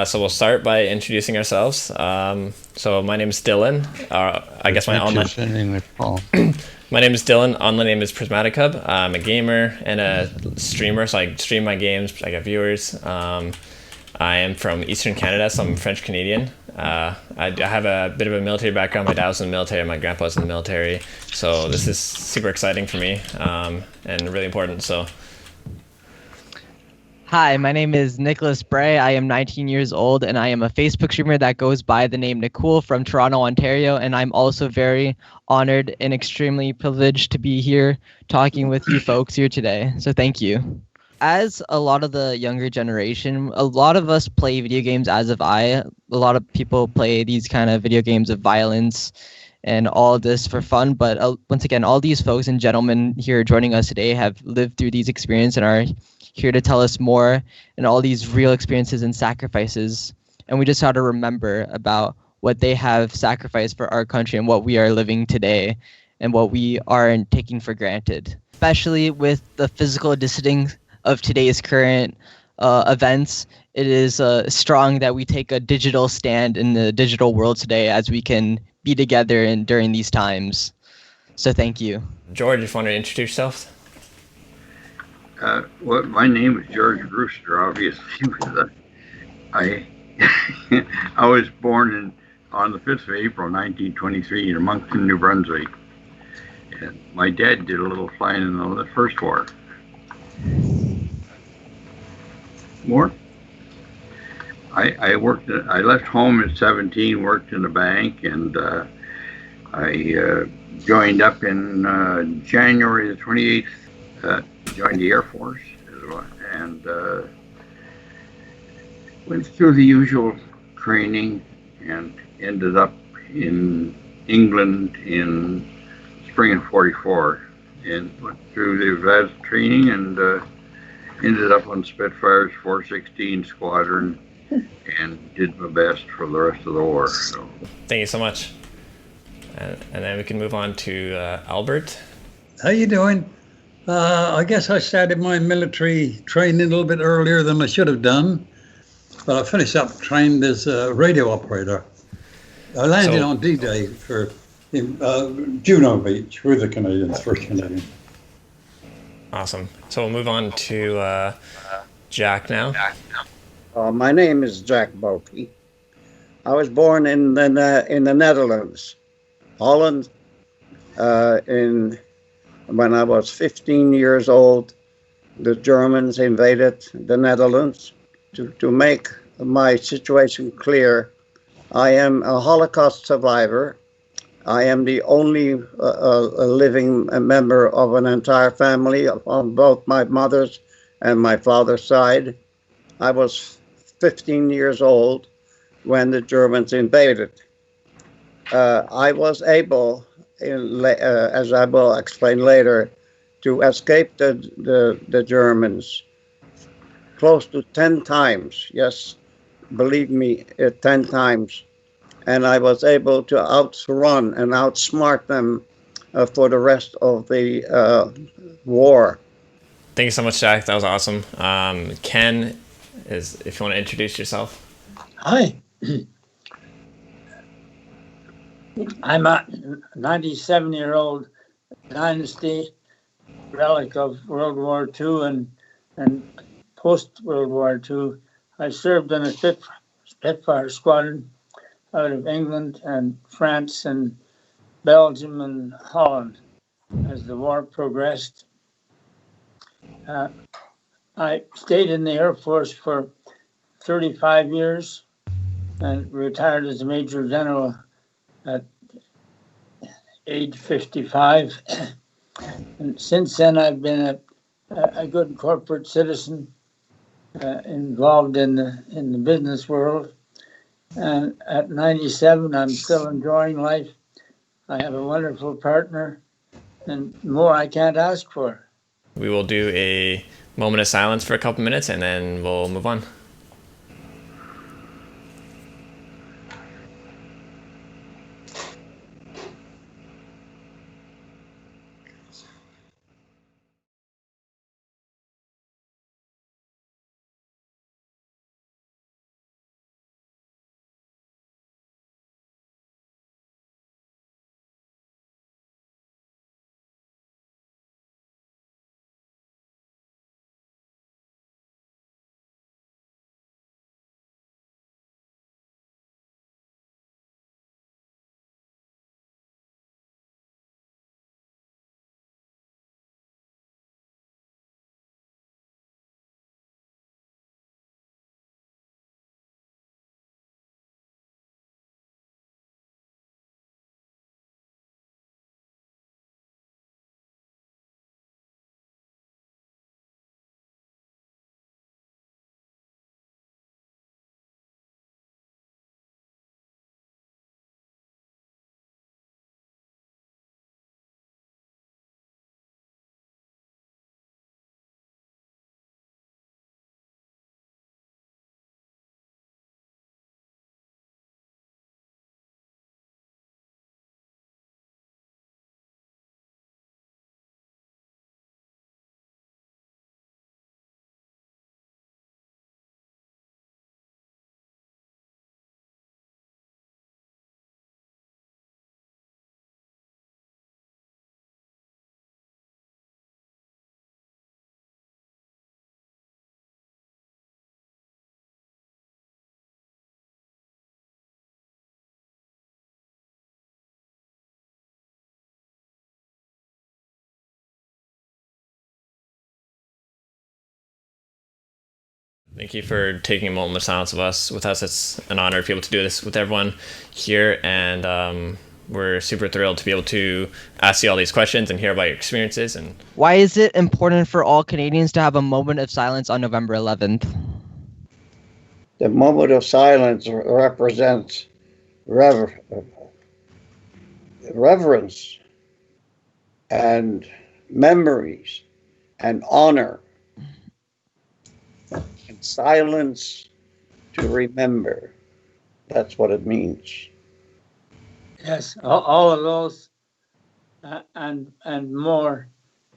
So we'll start by introducing ourselves. So my name is Dylan. I guess my online my name is Dylan. Online name is Prismatic Hub. I'm a gamer and a streamer, so I stream my games. I got viewers. I am from Eastern Canada, so I'm French Canadian. I have a bit of a military background. My dad was in the military, my grandpa was in the military. So this is super exciting for me and really important. So. Hi, my name is Nicholas Bray. I am 19 years old, and I am a Facebook streamer that goes by the name Nicole from Toronto, Ontario. And I'm also very honored and extremely privileged to be here talking with you folks here today. So thank you. As a lot of the younger generation, a lot of us play video games as of I. A lot of people play these kind of video games of violence and all of this for fun. But once again, all these folks and gentlemen here joining us today have lived through these experiences and are here to tell us more and all these real experiences and sacrifices. And we just have to remember about what they have sacrificed for our country and what we are living today and what we are taking for granted, especially with the physical distancing of today's current events. It is strong that we take a digital stand in the digital world today as we can be together and during these times. So thank you. George, if you want to introduce yourself. Well, my name is George Brewster, obviously. I I was born on the 5th of April, 1923 in Moncton, New Brunswick. And my dad did a little flying in the First War. More? I worked. I left home at 17, worked in a bank, and I joined up in January the 28th. Joined the Air Force as well, and went through the usual training and ended up in England in spring of '44, and went through the advanced training and ended up on Spitfire's 416 Squadron and did my best for the rest of the war. So. Thank you so much. And then we can move on to Albert. How you doing? I guess I started my military training a little bit earlier than I should have done, but I finished up trained as a radio operator. I landed on D-Day for Juno Beach with the Canadians, 1st Canadian. Awesome. So we'll move on to Jack now. My name is Jack Boeki. I was born in the Netherlands, Holland, when I was 15 years old. The Germans invaded the Netherlands. To make my situation clear, I am a Holocaust survivor. I am the only living member of an entire family on both my mother's and my father's side. I was 15 years old when the Germans invaded. I was able, as I will explain later, to escape the Germans close to 10 times. Yes, believe me, 10 times. And I was able to outrun and outsmart them for the rest of the war. Thank you so much, Jack. That was awesome. Ken, if you want to introduce yourself. Hi. I'm a 97-year-old dynasty relic of World War II and post-World War II. I served in a Spitfire squadron out of England and France and Belgium and Holland as the war progressed. I stayed in the Air Force for 35 years and retired as a Major General at age 55. And since then, I've been a good corporate citizen involved in the business world. And at 97, I'm still enjoying life. I have a wonderful partner, and more I can't ask for. We will do a moment of silence for a couple minutes, and then we'll move on. Thank you for taking a moment of silence with us. It's an honor to be able to do this with everyone here, and we're super thrilled to be able to ask you all these questions and hear about your experiences. And why is it important for all Canadians to have a moment of silence on November 11th? The moment of silence represents reverence and memories and honor and silence to remember. That's what it means. Yes, all of those and more.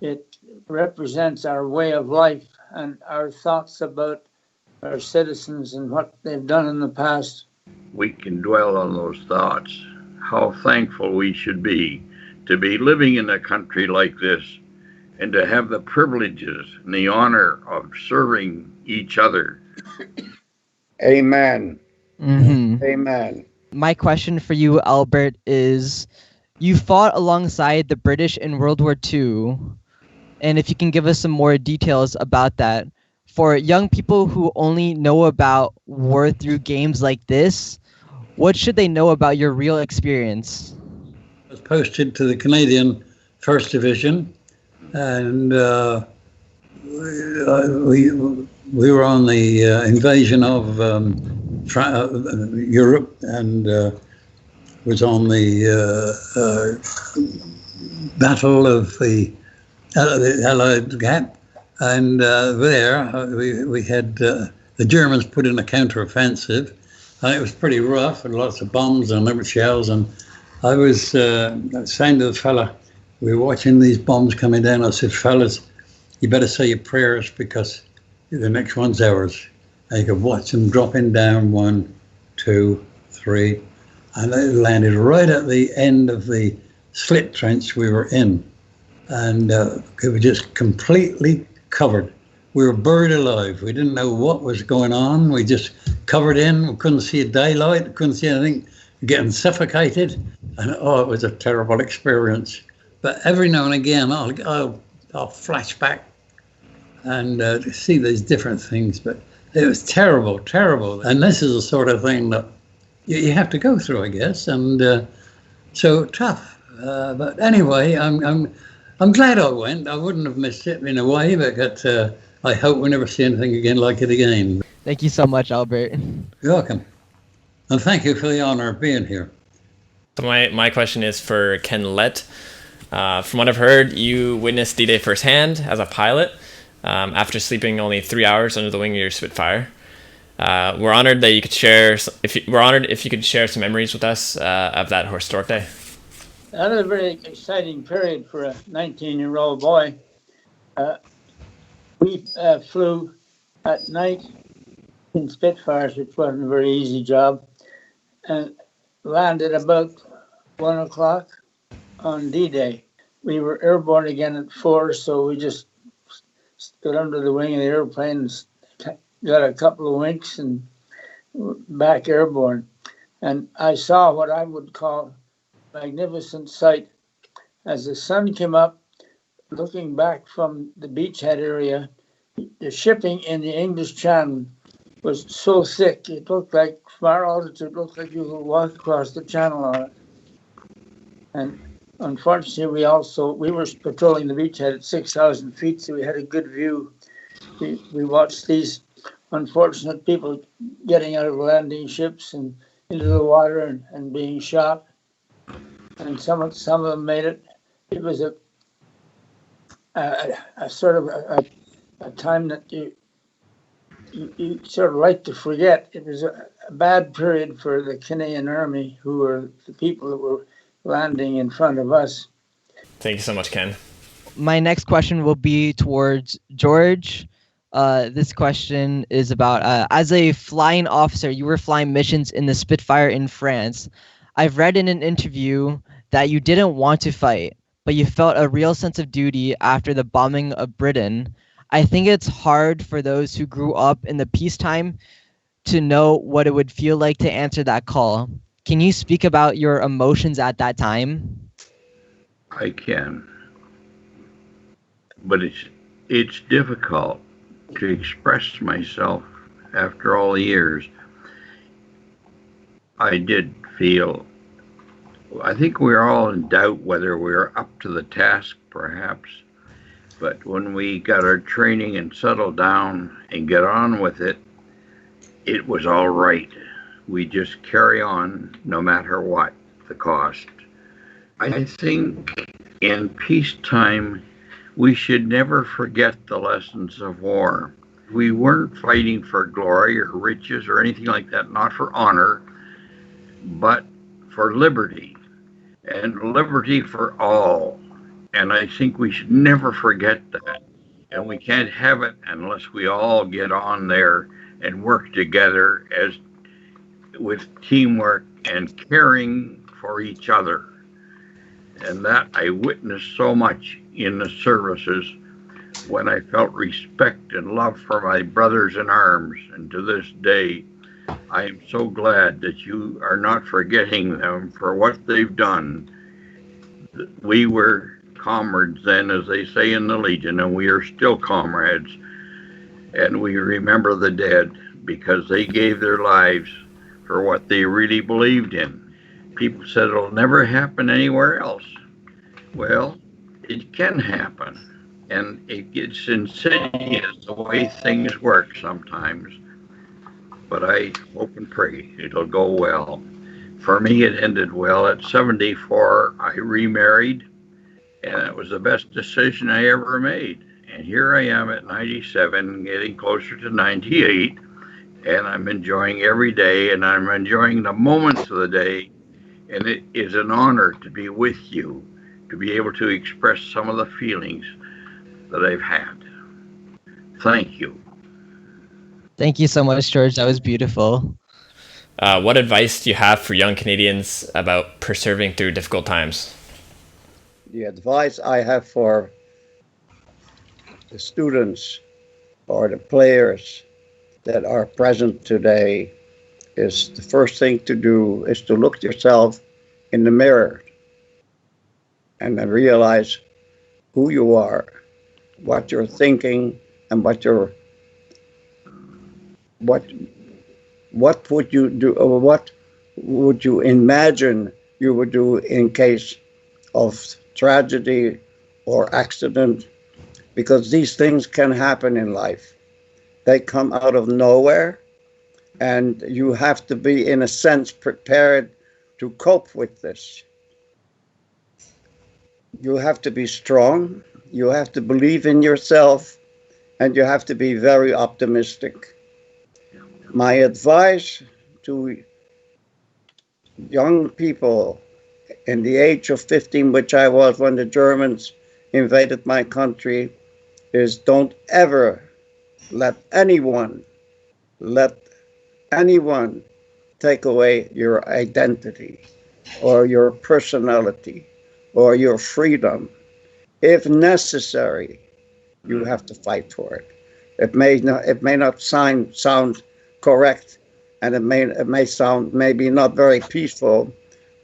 It represents our way of life and our thoughts about our citizens and what they've done in the past. We can dwell on those thoughts. How thankful we should be to be living in a country like this and to have the privileges and the honor of serving each other. Amen. Mm-hmm. Amen. My question for you, Albert, is you fought alongside the British in World War II, and if you can give us some more details about that. For young people who only know about war through games like this, what should they know about your real experience? I was posted to the Canadian 1st Division, and we were on the invasion of Europe, and was on the Battle of the Allied Gap, and there we had the Germans put in a counter-offensive, and it was pretty rough, and lots of bombs and little shells. And I was saying to the fella, we were watching these bombs coming down. I said, fellas, you better say your prayers because the next one's ours. And you could watch them dropping down, 1, 2, 3, and they landed right at the end of the slit trench we were in. And it was just completely covered. We were buried alive. We didn't know what was going on. We just covered in. We couldn't see a daylight. Couldn't see anything. Getting suffocated. And it was a terrible experience. But every now and again, I'll flash back and see these different things. But it was terrible, terrible. And this is the sort of thing that you have to go through, I guess. And so tough. But anyway, I'm glad I went. I wouldn't have missed it in a way, but I hope we never see anything again like it again. Thank you so much, Albert. You're welcome. And thank you for the honor of being here. So my question is for Ken Lett. From what I've heard, you witnessed D-Day firsthand as a pilot after sleeping only 3 hours under the wing of your Spitfire. We're honored that you could share. We're honored if you could share some memories with us of that historic day. That was a very exciting period for a 19-year-old boy. We flew at night in Spitfires, which wasn't a very easy job, and landed about 1 o'clock on D-Day. We were airborne again at 4, so we just stood under the wing of the airplane and got a couple of winks and back airborne. And I saw what I would call magnificent sight. As the sun came up, looking back from the beachhead area, the shipping in the English Channel was so thick, it looked like, from our altitude, it looked like you could walk across the channel on it. And unfortunately, we were patrolling the beachhead at 6,000 feet, so we had a good view. We watched these unfortunate people getting out of landing ships and into the water and being shot. And some of them made it. It was a sort of a time that you sort of like to forget. It was a bad period for the Canadian Army, who were the people that were landing in front of us. Thank you so much, Ken. My next question will be towards George. This question is about, as a flying officer, you were flying missions in the Spitfire in France. I've read in an interview that you didn't want to fight, but you felt a real sense of duty after the bombing of Britain. I think it's hard for those who grew up in the peacetime to know what it would feel like to answer that call. Can you speak about your emotions at that time? I can. But it's difficult to express myself after all the years, I did feel, I think we were all in doubt whether we were up to the task, perhaps. But when we got our training and settled down and get on with it, it was all right. We just carry on no matter what the cost. I think in peacetime, we should never forget the lessons of war. We weren't fighting for glory or riches or anything like that, not for honor, but for liberty, and liberty for all. And I think we should never forget that. And we can't have it unless we all get on there and work together as with teamwork and caring for each other. And that I witnessed so much in the services when I felt respect and love for my brothers in arms. And to this day, I am so glad that you are not forgetting them for what they've done. We were comrades then, as they say in the Legion, and we are still comrades. And we remember the dead because they gave their lives for what they really believed in. People said it'll never happen anywhere else. Well, it can happen. And it gets insidious the way things work sometimes. But I hope and pray it'll go well. For me, it ended well. At 74, I remarried, and it was the best decision I ever made. And here I am at 97, getting closer to 98, and I'm enjoying every day, and I'm enjoying the moments of the day. And it is an honor to be with you, to be able to express some of the feelings that I've had. Thank you. Thank you so much, George. That was beautiful. What advice do you have for young Canadians about persevering through difficult times? The advice I have for the students or the players that are present today is the first thing to do is to look yourself in the mirror and then realize who you are, what you're thinking, and what would you do, or what would you imagine you would do in case of tragedy or accident, because these things can happen in life. They come out of nowhere, and you have to be, in a sense, prepared to cope with this. You have to be strong, you have to believe in yourself, and you have to be very optimistic. My advice to young people in the age of 15, which I was when the Germans invaded my country, is don't ever let anyone take away your identity or your personality or your freedom. If necessary, you have to fight for it. It may not sound correct, and it may sound maybe not very peaceful,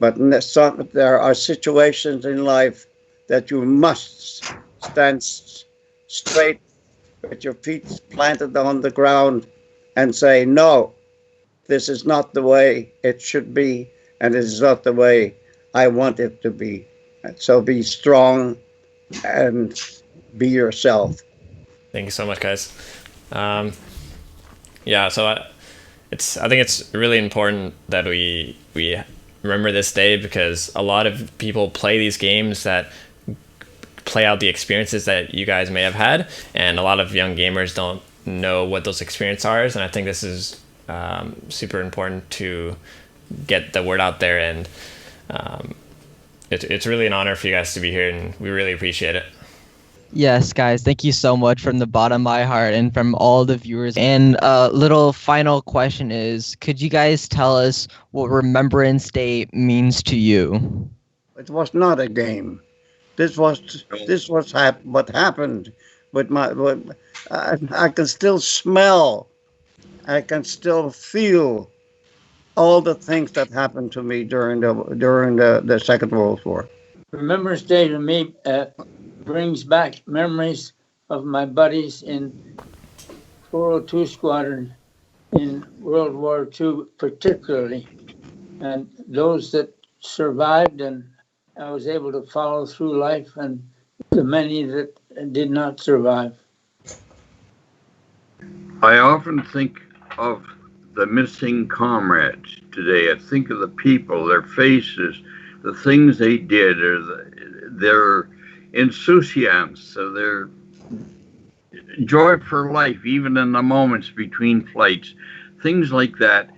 but there are situations in life that you must stand straight with your feet planted on the ground and say, no, this is not the way it should be, and it is not the way I want it to be. And so be strong and be yourself. Thank you so much, guys. So I think it's really important that we remember this day, because a lot of people play these games that play out the experiences that you guys may have had, and a lot of young gamers don't know what those experiences are, and I think this is super important to get the word out there, and it's really an honor for you guys to be here, and we really appreciate it. Yes, guys, thank you so much from the bottom of my heart and from all the viewers. And a little final question is, could you guys tell us what Remembrance Day means to you? It was not a game. This was what happened with I can still smell, I can still feel all the things that happened to me during the Second World War. Remembrance Day to me brings back memories of my buddies in 402 Squadron in World War II particularly, and those that survived, and I was able to follow through life, and the many that did not survive. I often think of the missing comrades today. I think of the people, their faces, the things they did, or their insouciance, or their joy for life, even in the moments between flights. Things like that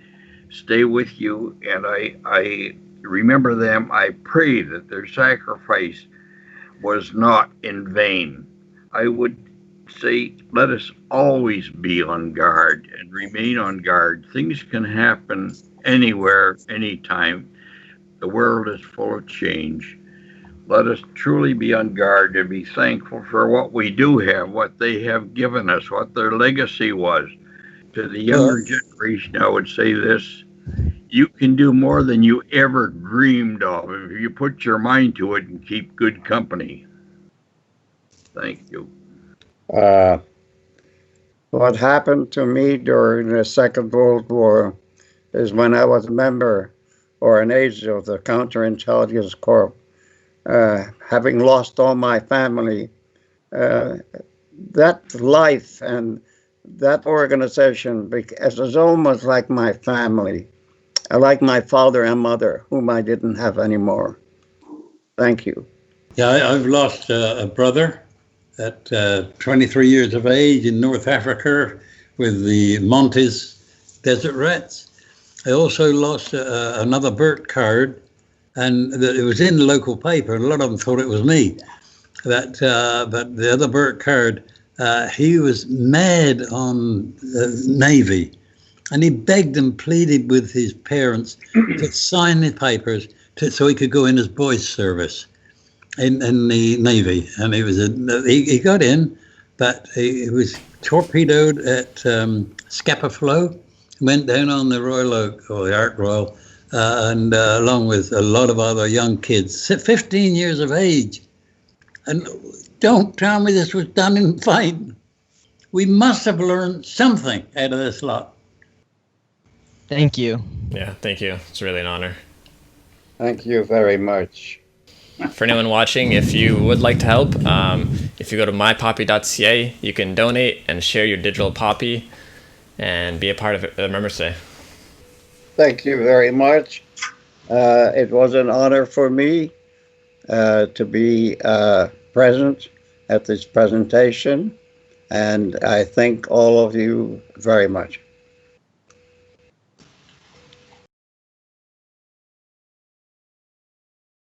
stay with you, and I remember them. I pray that their sacrifice was not in vain. I would say, let us always be on guard and remain on guard. Things can happen anywhere, anytime. The world is full of change. Let us truly be on guard and be thankful for what we do have, what they have given us, what their legacy was. To the younger generation, I would say this: you can do more than you ever dreamed of if you put your mind to it and keep good company. Thank you. What happened to me during the Second World War is when I was a member or an agent of the Counterintelligence Corps, having lost all my family, that life and that organization is almost like my family, like my father and mother, whom I didn't have anymore. Thank you. Yeah, I've lost a brother at 23 years of age in North Africa with the Montes desert rats. I also lost another birth card, and it was in the local paper, and a lot of them thought it was me. But the other birth card, he was mad on the Navy, and he begged and pleaded with his parents to sign the papers so he could go in as boys' service in the Navy. And he got in, but he was torpedoed at Scapa Flow, went down on the Royal Oak, or the Ark Royal, and along with a lot of other young kids, 15 years of age. And don't tell me this was done in vain. We must have learned something out of this lot. Thank you. Yeah, thank you. It's really an honor. Thank you very much. For anyone watching, if you would like to help, if you go to mypoppy.ca, you can donate and share your digital poppy and be a part of Remembrance Day. Thank you very much. It was an honor for me to be present at this presentation, and I thank all of you very much.